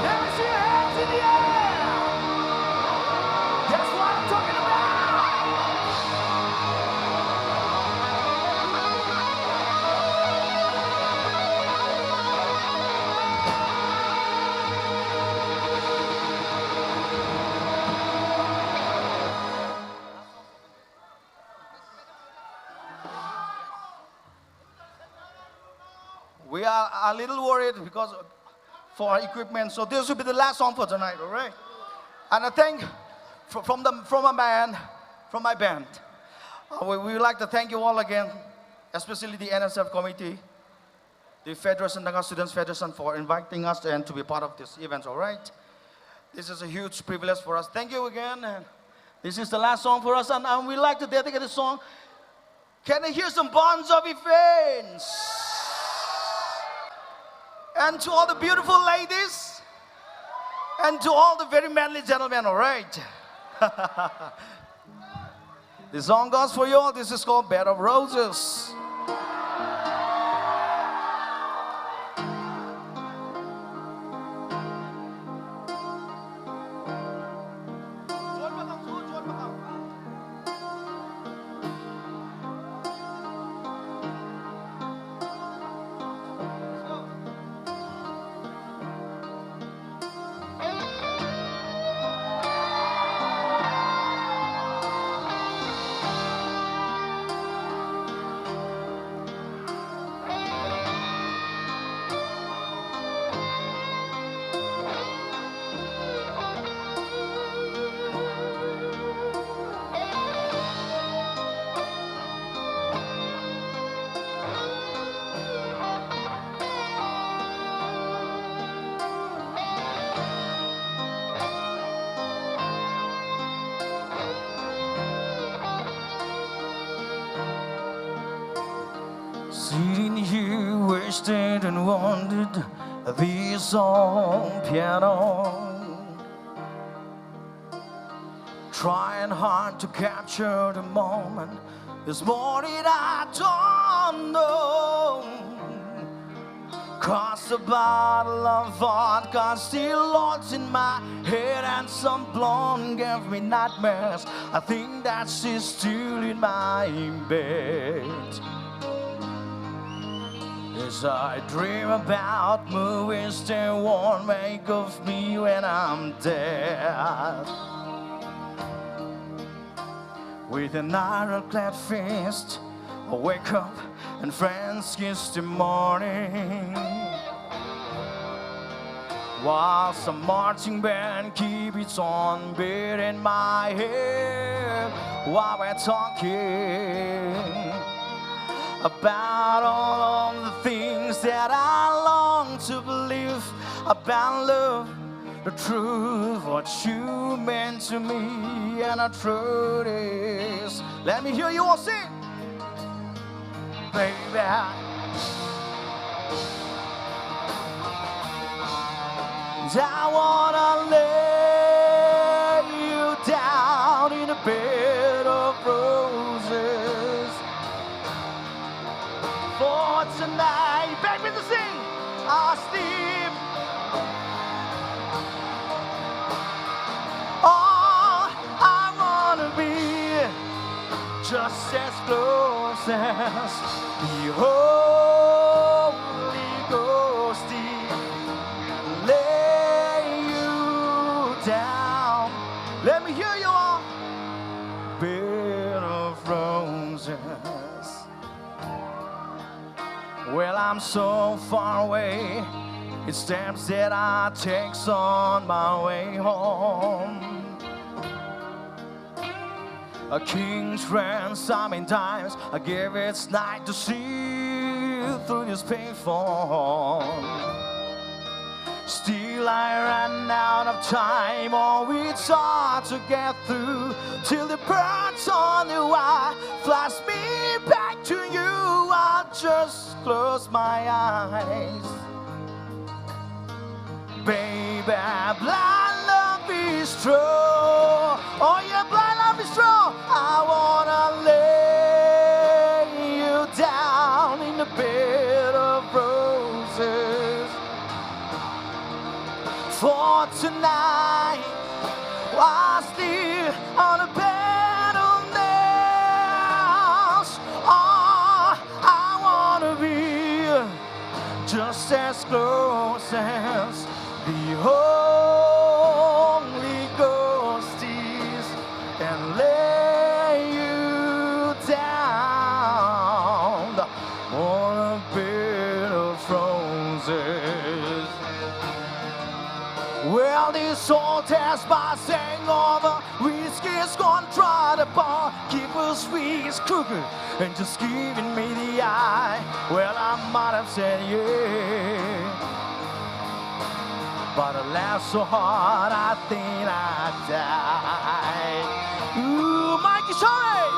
S5: Raise your hands in the air. That's what I'm talking about.
S3: We are a little worried because for our equipment. So this will be the last song for tonight, all right? And I thank from my band. We would like to thank you all again, especially the NSF committee, the Federation, Naga Students Federation, for inviting us and to be part of this event, all right? This is a huge privilege for us. Thank you again. And this is the last song for us, and we'd like to dedicate this song. Can I hear some Bon Jovi fans? And to all the beautiful ladies And to all the very manly gentlemen, all right? This song goes for you all. This is called Bed of Roses. Sitting here wasted and wandered this old piano, trying hard to capture the moment. This morning I don't know, 'cause the bottle of vodka still lodged in my head, and some blonde gave me nightmares. I think that she's still in my bed. As I dream about movies they won't make of me when I'm dead. With an ironclad fist, I wake up and friends kiss the morning, while some marching band keep its on beat in my head while we're talking about all of the things that I long to believe about love, the truth, what you meant to me, and the truth is, let me hear you all sing, baby. I wanna lay you down in a bed of roses for tonight. Beg me to sing. I'll sleep. Oh, I wanna be just as close as the Holy Ghost is. Lay you down. Let me hear you all. Bed of roses. Well, I'm so far away. It's steps that I take on my way home. A king's ransom in times I gave its night to see through this payphone. Still I ran out of time. Oh, it's hard to get through till the birds on the wire flash me back to you. I just close my eyes. Baby, blind love is true. Oh yeah, blind love is true. I wanna lay you down in the bed of roses for tonight. I sleep on a bed of nails. Oh, I wanna be just as close as the Holy Ghost is, and lay you down on a bed of roses. Well, this old test by saying over, whiskey's gone dry the bar, keep us weak crooked and just giving me the eye. Well, I might have said yeah, but I laughed so hard I think I died. Ooh, Mikey, sorry.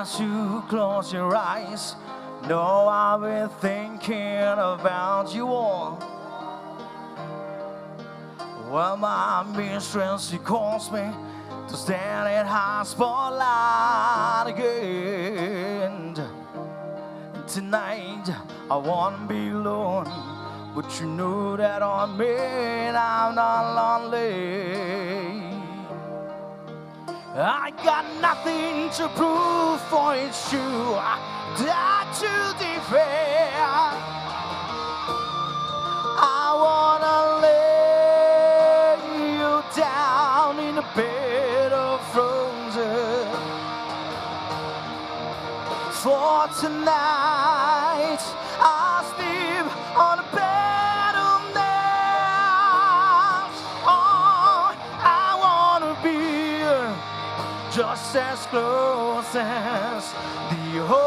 S3: as you close your eyes, know I've been thinking about you all. Well, my mistress, she calls me to stand in her spotlight again. And tonight, I won't be alone, but you know that on me, I'm not lonely. I got nothing to prove, for it's you I died to defend. I wanna lay you down in a bed of roses. For tonight, I'll sleep on a bed of nails. Oh, I wanna be just as close as the Holy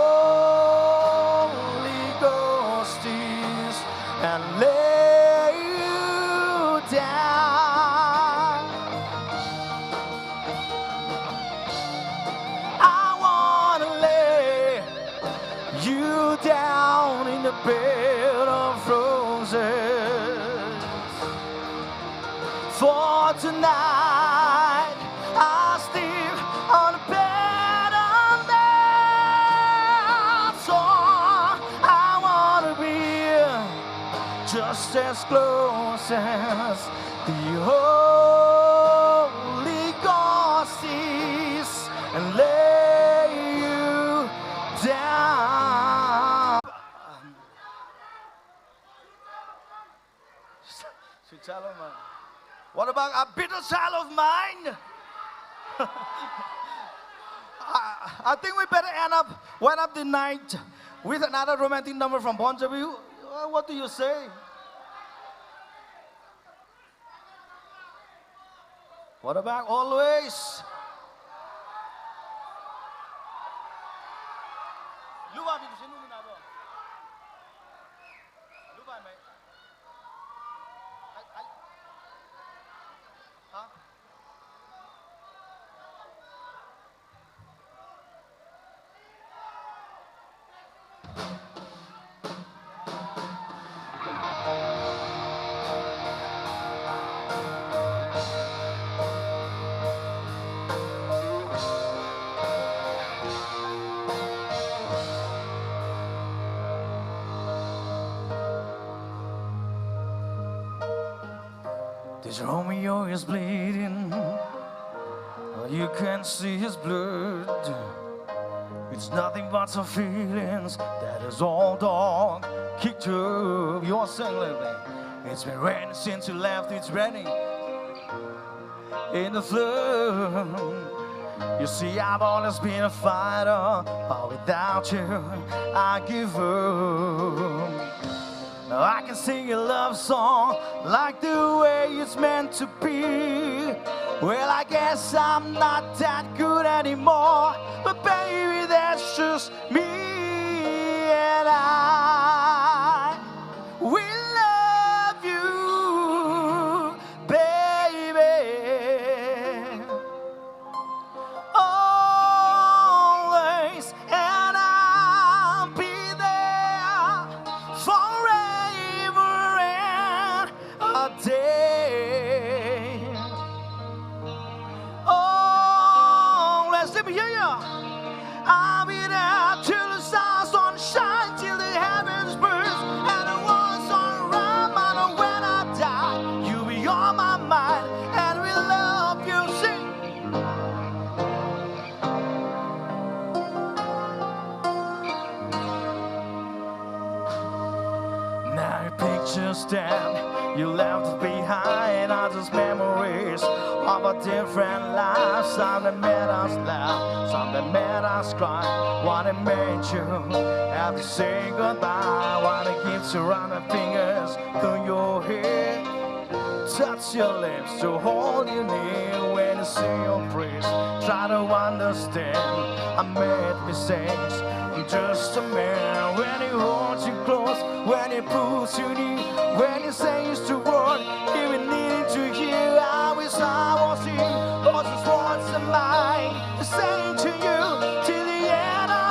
S3: Ghost is, and lay you down. I wanna lay you down in the bed of roses. For tonight, I'll sleep on a bed of nails. So I wanna be just as close as the Holy Ghost is, and lay you down. Sweet child of mine. What about a bitter child of mine? I think we better wind up the night with another romantic number from Bon Jovi. What do you say? What about Always? Lupa di sini muna ba? Lupa may. Huh? This Romeo is bleeding, you can see his blood. It's nothing but some feelings that is all dog kicked up. You're saying like that. It's been raining since you left, it's raining in the flood. You see, I've always been a fighter, but without you, I give up. Now I can sing a love song like the way it's meant to be. Well, I guess I'm not that good anymore, but baby, that's just me, and I will love you, baby, always, and I'll be there forever and a day. Always, let me hear you. I'll be there till the stars don't shine, till the heavens burst, and the world's all around. And when I die, you'll be on my mind, and we'll love you. Sing. Now your pictures stand, you left behind are just memories of a different life. Some that made us laugh, some that made us cry. One that made you have to say goodbye. One that keeps you around the fingers through your hair, touch your lips to hold you near. When you say your prayers, try to understand I made mistakes, I'm just a man. When he holds you close, when he pulls you near, when he says the word even needing to hear. I wish I was here, or just once in mine, to say to you till the end of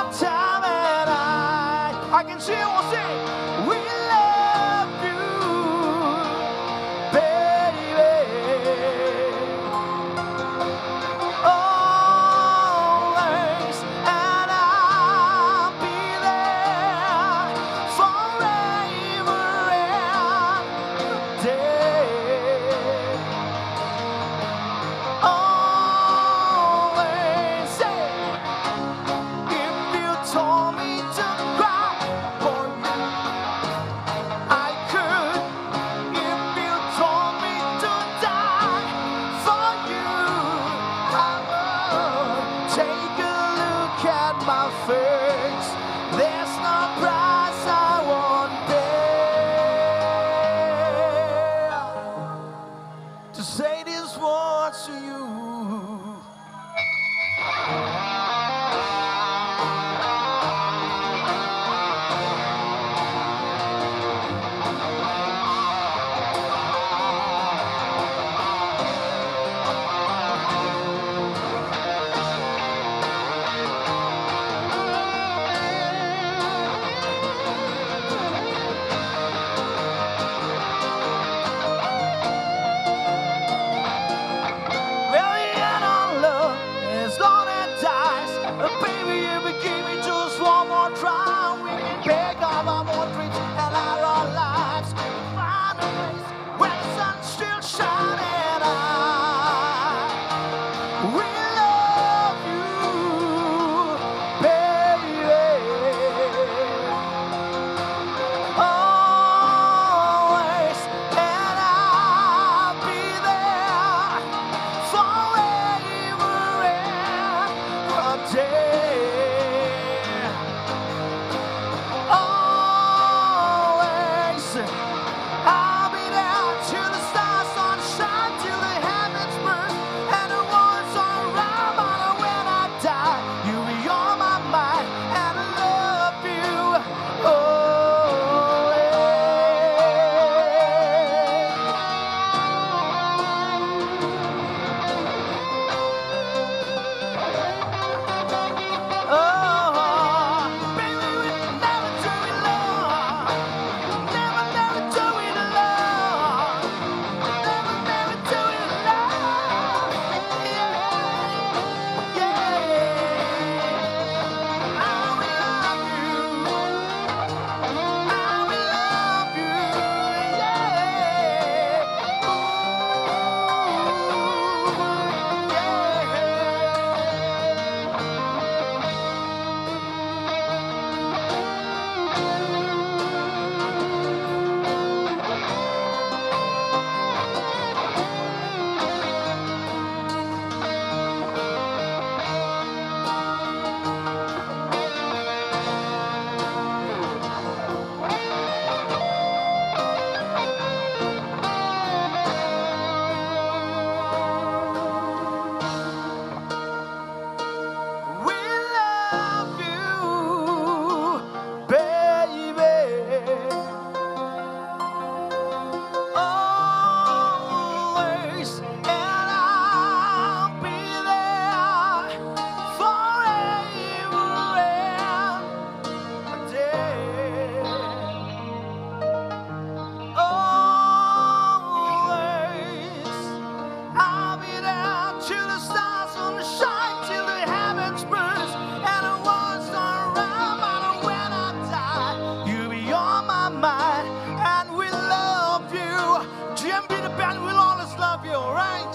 S3: mine, and we love you. GMB the band will always love you, right?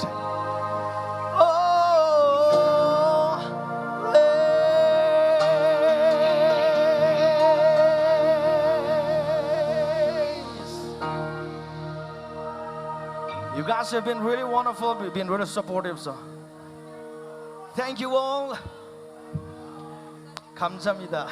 S3: Oh, you guys have been really wonderful. You've been really supportive, so thank you all. 감사합니다.